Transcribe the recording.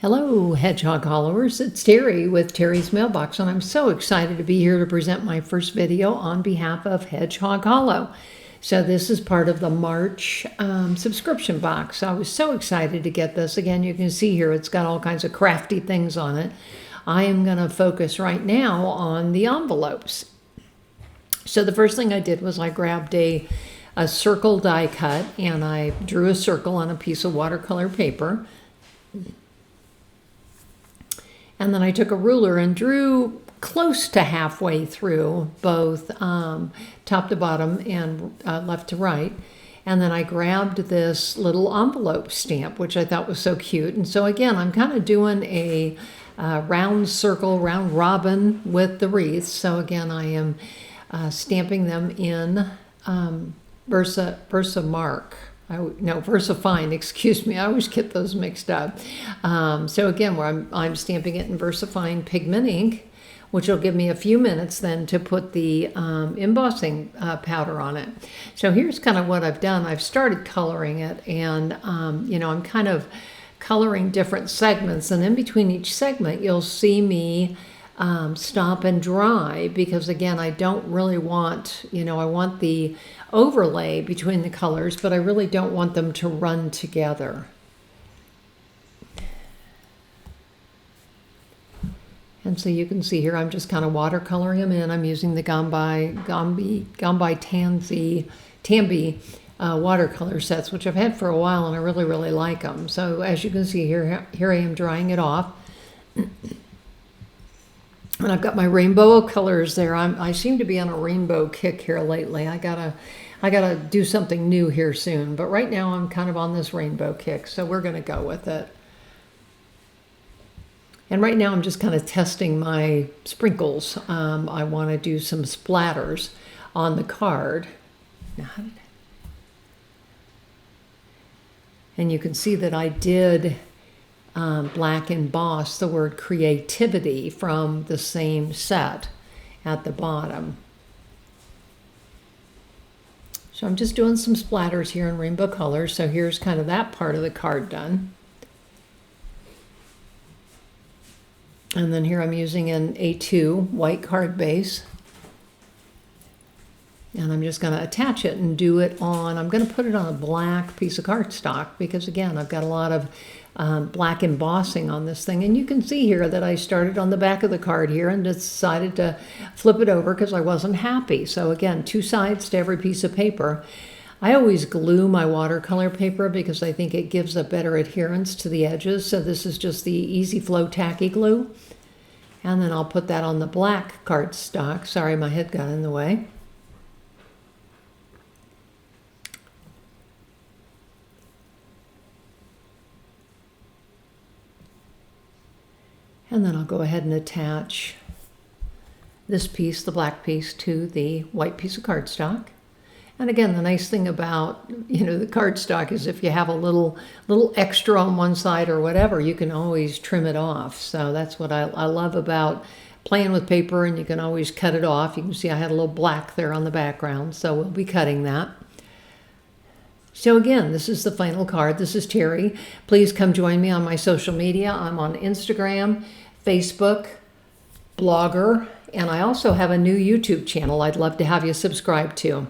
Hello, Hedgehog Hollowers. It's Terry with Terry's Mailbox, and I'm so excited to be here to present my first video on behalf of Hedgehog Hollow. So this is part of the March subscription box. I was so excited to get this. Again, you can see here it's got all kinds of crafty things on it. I am going to focus right now on the envelopes. So the first thing I did was I grabbed a circle die cut, and I drew a circle on a piece of watercolor paper. And then I took a ruler and drew close to halfway through, both top to bottom and left to right. And then I grabbed this little envelope stamp, which I thought was so cute. And so again, I'm kind of doing a round circle, round robin with the wreaths. So again, I am stamping them in VersaFine, excuse me. I always get those mixed up. So again, I'm stamping it in VersaFine pigment ink, which will give me a few minutes then to put the embossing powder on it. So here's kind of what I've done. I've started coloring it, and I'm kind of coloring different segments, and in between each segment, you'll see me stop and dry, because again, I don't really want, I want the overlay between the colors, but I really don't want them to run together. And so you can see here, I'm just kind of watercoloring them in. I'm using the Gambi Tambi watercolor sets, which I've had for a while, and I really, really like them. So as you can see here I am drying it off. And I've got my rainbow of colors there. I seem to be on a rainbow kick here lately. I gotta do something new here soon. But right now I'm kind of on this rainbow kick, so we're gonna go with it. And right now I'm just kind of testing my sprinkles. I want to do some splatters on the card. And you can see that I did black emboss the word creativity from the same set at the bottom. So I'm just doing some splatters here in rainbow colors. So here's kind of that part of the card done. And then here I'm using an A2 white card base. And I'm just going to attach it and do it on, I'm going to put it on a black piece of cardstock, because again, I've got a lot of black embossing on this thing. And you can see here that I started on the back of the card here and decided to flip it over because I wasn't happy. So again, two sides to every piece of paper. I always glue my watercolor paper because I think it gives a better adherence to the edges. So this is just the Easy Flow Tacky Glue. And then I'll put that on the black cardstock. Sorry, my head got in the way. And then I'll go ahead and attach this piece, the black piece, to the white piece of cardstock. And again, the nice thing about, the cardstock is if you have a little extra on one side or whatever, you can always trim it off. So that's what I love about playing with paper, and you can always cut it off. You can see I had a little black there on the background, so we'll be cutting that. So again, this is the final card. This is Terry. Please come join me on my social media. I'm on Instagram, Facebook, Blogger, and I also have a new YouTube channel I'd love to have you subscribe to.